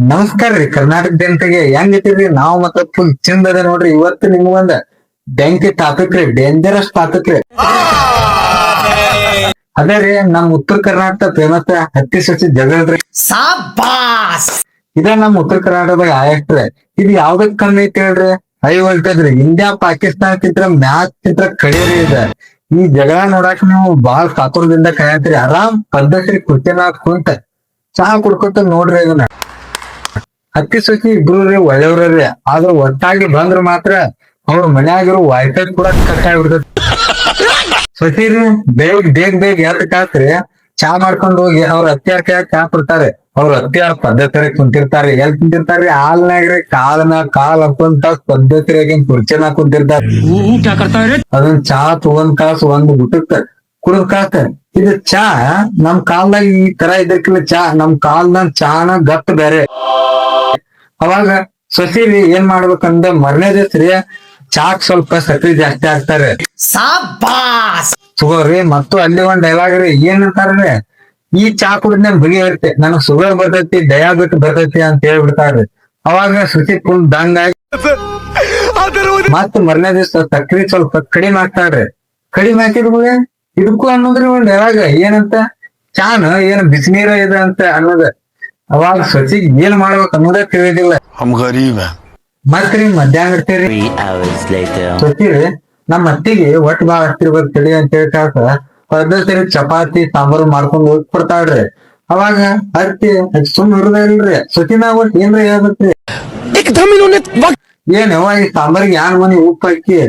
ನಮಸ್ಕಾರ ರೀ ಕರ್ನಾಟಕ ಜನತೆಗೆ ಹೆಂಗೈತಿರಿ ನಾವು ಮತ್ತ ಫುಲ್ ಚಂದ ಅದ ನೋಡ್ರಿ. ಇವತ್ತು ನಿಮ್ಗೊಂದ ಬೆಂಕಿ ಟಾಪಿಕ್ ರೀ, ಡೇಂಜರಸ್ ಟಾಪಿಕ್ ರೀ. ಅದೇ ರೀ ನಮ್ ಉತ್ತರ ಕರ್ನಾಟಕ ಫೇಮಸ್ ಹತ್ತಿ ಸಸಿ ಜಗಳ್ರಿ. ಸಾಬಾಸ್ ಇದ ನಮ್ ಉತ್ತರ ಕರ್ನಾಟಕದಾಗ ಆಯಷ್ಟ್ರೆ. ಇದು ಯಾವ್ದಕ್ ಕಮ್ಮಿ ಐತಿ ಹೇಳ್ರಿ? ಹೈ ವೋಲ್ಟೇಜ್ ರೀ. ಇಂಡಿಯಾ ಪಾಕಿಸ್ತಾನ ಮ್ಯಾಚ್ ಚಿತ್ರ ಕಡಿಯರಿ ಇದೆ. ಈ ಜಗಳ ನೋಡಾಕ ನೀವು ಬಾಳ್ ಕಾತುರದಿಂದ ಕಾಯತ್ರಿ. ಆರಾಮ್ ಪದ್ಧತಿ ಕುರ್ಚಿನ ಕುಂತ ಚಹಾ ಕುಡ್ಕೊತ ನೋಡ್ರಿ ಇದನ್ನ. ಹತ್ತಿ ಸಸಿ ಇಬ್ರು ರೀ ಒಳ್ಳೆಯವ್ರಿ, ಆದ್ರ ಒಟ್ಟಾಗಿ ಬಂದ್ರ ಮಾತ್ರ ಅವ್ರ ಮನ್ಯಾಗಿರೋ ವೈಫೈ ಕೂಡ ಕಟ್ ಆಗ್ಬಿಡ್ತೈತಿ. ಸಸಿ ರೀ ಬೇಗ ಎದ್ದ ಕಾತ್ರಿ ಚಾ ಮಾಡ್ಕೊಂಡ್ ಹೋಗಿ ಅವ್ರ ಅತ್ತಿಯಾರ ಕೈಯಾಗ ಚಾ ಕೊಡ್ತಾರೆ. ಅವ್ರ ಅತ್ತಿಯಾರ ಪದ್ಧತಿ ಕುಂತಿರ್ತಾರಿ. ಎಲ್ ಕುಂತಿರ್ತಾರಿ? ಹಾಲ್ನಾಗ್ರಿ ಕಾಲ್ ಹಾಕೊಂತ ಪದ್ಧತಿಯಾಗಿ ಕುರ್ಚಿನಾಗ ಕುಂತಿರ್ತಾರ. ಅದನ್ನ ಚಾ ತಗೊಂಡ್ ಕಾಸು ಒಂದ್ ಊಟಕ್ಕ ಕುಡದ್ ಕಾಸ. ಇದು ಚಾ ನಮ್ ಕಾಲ್ದಾಗ ಈ ತರ ಇದಕ್ಕಿಲ್ಲ. ಚಾ ನಮ್ ಕಾಲ್ದಾಗ ಚಾನ ಗತ್ ಬೇರೆ. ಅವಾಗ ಸೊಸಿರಿ ಏನ್ ಮಾಡ್ಬೇಕಂದ್ರೆ ಮರನೇ ದಿವ್ಸ ರೀ ಚಾಕ್ ಸ್ವಲ್ಪ ಸಕ್ರಿ ಜಾಸ್ತಿ ಹಾಕ್ತಾರೆ. ಸಾಬಾಸ್ ಸುಗರ್ರಿ. ಮತ್ತು ಅಲ್ಲಿ ಒಂದ್ ಡೈಲಾಗ್ ರೀ, ಏನ್ ಅಂತಾರ್ರಿ, ಈ ಚಾ ಕುಡಿದ್ ಬಗೆ ಇರುತ್ತೆ, ನನಗ್ ಶುಗರ್ ಬರ್ತೈತಿ, ಡಯಾಬಿಟ್ ಬರ್ತೈತಿ ಅಂತ ಹೇಳ್ಬಿಡ್ತಾರ್ರಿ. ಅವಾಗ ಸೊಸಿ ಫುಲ್ ದಂಗಾಗಿ ಮತ್ ಮರನೇ ದಿವ್ಸ ಸಕ್ರಿ ಸ್ವಲ್ಪ ಕಡಿಮೆ ಹಾಕ್ತಾರ್ರಿ. ಕಡಿಮೆ ಹಾಕಿದ್ಮೇಲೆ ಇದಕ್ಕೂ ಅನ್ನೋದ್ರಿ ಒಂದ್ ಡೈಲಾಗ್ ಏನಂತ, ಚಾನ ಏನ್ ಬಿಸಿನೀರ ಇದೆ ಅಂತ ಅನ್ನೋದ. ಅವಾಗ ಸೊಸಿಗೆ ಏನ್ ಮಾಡ್ಬೇಕ ಅನ್ನೋದೇ ತಿಳಿದಿಲ್ಲ. ಮತ್ರಿ ಮಧ್ಯಾಹ್ನ ಇರ್ತೀರಿ ಸೊಸಿರಿ ನಮ್ ಅತ್ತಿಗೆ ಒಟ್ಟು ಬಾಳ ಹತ್ತಿರ್ಬೇಕು ತಿಳಿ ಅಂತ ಹೇಳ್ತಾಕ ಪದ್ಧತಿ ಚಪಾತಿ ಸಾಂಬಾರು ಮಾಡ್ಕೊಂಡ್ ಹೋಗಿ ಕೊಡ್ತಾಳ್ರಿ. ಅವಾಗ ಅತ್ತಿ ಸುಮ್ ಇರುದ ಇಲ್ರಿ, ಸೊಸಿನ ಒಟ್ಟು ಏನ್ರ ಹೇಳ್ಬೇಕ್ರಿ. ಏನವ ಈ ಸಾಂಬಾರಿಗೆ ಯಾನ್ ಮನಿ ಉಪ್ಪು ಹಾಕಿ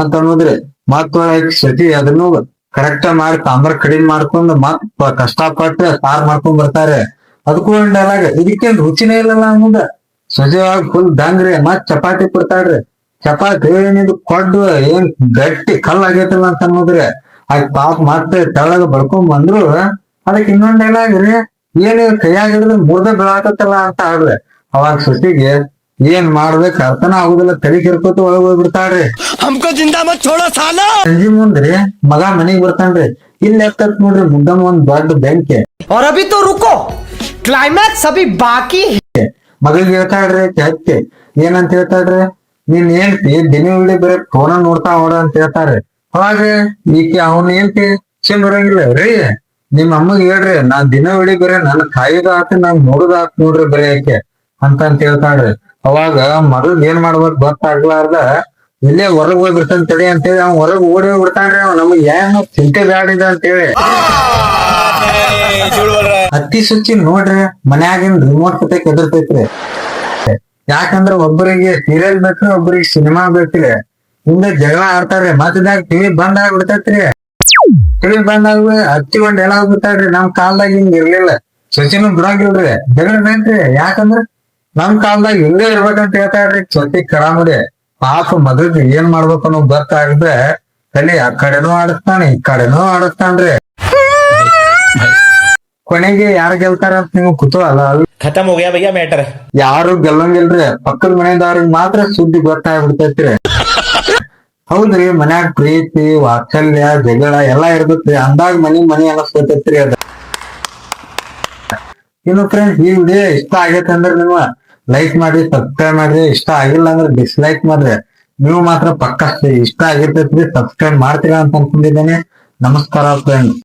ಅಂತ ಅನ್ನೋದ್ರಿ. ಮತ್ ಸೊಸಿ ಅದನ್ನು ಕರೆಕ್ಟ್ ಮಾಡಿ ಸಾಂಬಾರ್ ಕಡಿಮೆ ಮಾಡ್ಕೊಂಡ್ ಮತ್ ಕಷ್ಟಪಟ್ಟು ಸಾರ್ ಮಾಡ್ಕೊಂಡ್ ಬರ್ತಾರೆ. ಅದಕ್ಕೂ ಒಂದ್ ಡೈಲಾಗ್, ಇದಕ್ಕೇನ್ ರುಚಿನೇ ಇಲ್ಲಲ್ಲ ಅನ್ನೋದ. ಸೊಸೆವಾಗ ಫುಲ್ ದಂಗ್ರಿ. ಮತ್ ಚಪಾತಿ ಕೊಡ್ತಾಳ್ರಿ. ಚಪಾತಿ ಏನಿದು ಕೊಡ್ಡು ಏನ್ ಗಟ್ಟಿ ಕಲ್ ಆಗೈತಲ್ಲ ಅಂತ ಅನ್ನೋದ್ರಿ. ಆಗ ಪಾಪ ಮತ್ತೆ ತೆಳಗ ಬಡ್ಕೊಂಡ್ ಬಂದ್ರು. ಅದಕ್ ಇನ್ನೊಂದ್ ಡೈಲಾಗ್ ರೀ, ಏನ್ ಕೈಯಾಗ ಹಿಡಿದ್ರೆ ಮುರ್ದ ಬೆಳಾಕತ್ತಲ್ಲ ಅಂತ ಆಡ್ರಿ. ಅವಾಗ ಸೊಸಿಗೆ ಏನ್ ಮಾಡ್ಬೇಕು ಅರ್ಥನ ಆಗುದಿಲ್ಲ, ತಲೆ ಕಿರ್ಕೋತ ಒಳಗ್ ಹೋಗ್ಬಿಡ್ತಾಳ್ರಿ. ಸಂಜಿ ಮುಂದ್ರಿ ಮಗ ಮನಿಗ್ ಬರ್ತಾನ್ರಿ. ಇಲ್ಲಿ ಎತ್ತತ್ ನೋಡ್ರಿ ಮುದ್ದಮ್ ಒಂದ್ ದೊಡ್ಡ ಬೆಂಕಿ. और अभी तो रुको, क्लाइमैक्स अभी बाकी है. ಮಗಳಿಗೆ ಹೇಳ್ತಾಳ್ರಿ ಅತ್ತೆ. ಏನಂತ ಹೇಳ್ತಾಳ್ರಿ, ನೀನ್ ಹೇಳ್ತಿ ದಿನ ವಿಡಿ ಬರೀ ಫೋನ ನೋಡ್ತಾ ನೋಡ ಅಂತ ಹೇಳ್ತಾರ್ರಿ. ಅವಾಗ ಈಕೆ ಅವನ್ ಹೇಳ್ತಿ ಚಿನ್ ಬರಂಗಿಲ್ಲ ರೀ, ನಿಮ್ ಅಮ್ಮಗ್ ಹೇಳ್ರಿ ನಾನ್ ದಿನ ವಿಡಿ ಬರೀ ನನ್ ಕಾಯ್ದ ಆತ ನಾನ್ ನೋಡುದ ಆತ್ ನೋಡ್ರಿ ಬರೀ ಯಾಕೆ ಅಂತ ಹೇಳ್ತಾಳ್ರಿ. ಅವಾಗ ಮಗಗ್ ಏನ್ ಮಾಡ್ಬೇಕು ಗೊತ್ತಾಗ್ಲಾರ್ದ ಇಲ್ಲೇ ಹೊರಗ್ ಹೋಗ್ಬಿಡ್ತಾನ ತಡಿ ಅಂತೇಳಿ ಅವ್ನ್ ಹೊರಗ್ ಓಡಿ ಹೋಗ್ಬಿಡ್ತಾನ್ರಿ. ಅವ್ ನಮಗ್ ಏನು ಚಿಂತೆ ಬ್ಯಾಡಿದ ಅಂತೇಳಿ. ಹತ್ತಿ ಸುಚ್ಚಿ ನೋಡ್ರಿ ಮನ್ಯಾಗಿನ್ ರಿಮೋಟ್ ಕತೆ ಕೆದರ್ತೈತ್ರಿ. ಯಾಕಂದ್ರ ಒಬ್ಬರಿಗೆ ಸೀರಿಯಲ್ ಬೇಕ್ರಿ, ಒಬ್ಬರಿಗೆ ಸಿನಿಮಾ ಬೇಕ್ರಿ. ಹಿಂದೆ ಜಗಳ ಆಡ್ತಾರ್ರಿ. ಮತ್ತದಾಗ ಟಿವಿ ಬಂದ್ ಆಗ್ಬಿಡ್ತೈತ್ರಿ. ಟಿವಿ ಬಂದ್ ಆಗ ಹತ್ತಿ ಒಂದ್ ಎಲ್ಲ ಆಗ್ಬಿಡ್ತಾರ್ರಿ. ನಮ್ ಕಾಲ್ದಾಗ ಹಿಂಗ್ ಇರ್ಲಿಲ್ಲ, ಸೊಸಿನೂ ಬಿಡಂಗಿಲ್ರಿ. ಜಗಳ ಬೇಕ್ರಿ. ಯಾಕಂದ್ರ ನಮ್ ಕಾಲ್ದಾಗ ಹಿಂಗೆ ಇರ್ಬೇಕಂತ ಹೇಳ್ತಾರ್ರಿ ಸೊಸಿ ಕಡಾಮಡಿ. ಪಾಪ ಮಗಗ್ ಏನ್ ಮಾಡ್ಬೇಕು ಅನ್ನೋದು ಗೊತ್ತಾಗದೆ ತಲೆ ಆ ಕಡೆನೂ ಆಡಿಸ್ತಾನೆ ಈ ಕಡೆನೂ ಆಡಿಸ್ತಾನ್ರಿ. ಕೊನೆಗೆ ಯಾರು ಗೆಲ್ತಾರ ಅಂತ ನೀವು ಕುತೂಹಲ. ಖತಮ್ ಹೋಗ್ಯಾ ಭಯ್ಯಾ ಮ್ಯಾಟರ್. ಯಾರು ಗೆಲ್ಲಂಗಿಲ್ರಿ, ಪಕ್ಕದ ಮನೆದವ್ರಿಗೆ ಮಾತ್ರ ಸುದ್ದಿ ಗೊತ್ತಾಗ್ಬಿಡ್ತೈತ್ರಿ. ಹೌದ್ರಿ, ಮನ್ಯಾಗ ಪ್ರೀತಿ ವಾತ್ಸಲ್ಯ ಜಗಳ ಎಲ್ಲಾ ಇರ್ತೈತ್ರಿ. ಅಂದಾಗ ಮನಿ ಅನಸ್ಕೊತೈತ್ರಿ ಅದ. ಇನ್ನು ಫ್ರೆಂಡ್ಸ್, ಈ ವಿಡಿಯೋ ಇಷ್ಟ ಆಗೈತೆ ಅಂದ್ರೆ ನೀವು ಲೈಕ್ ಮಾಡಿ, ಸಬ್ಸ್ಕ್ರೈಬ್ ಮಾಡ್ರಿ. ಇಷ್ಟ ಆಗಿಲ್ಲ ಅಂದ್ರೆ ಡಿಸ್ಲೈಕ್ ಮಾಡ್ರಿ. ನೀವು ಮಾತ್ರ ಪಕ್ಕ ಇಷ್ಟ ಆಗಿರ್ತೈತ್ರಿ, ಸಬ್ಸ್ಕ್ರೈಬ್ ಮಾಡ್ತೀರಾ ಅಂತ ಅನ್ಕೊಂಡಿದ್ದೇನೆ. ನಮಸ್ಕಾರ ಫ್ರೆಂಡ್ಸ್.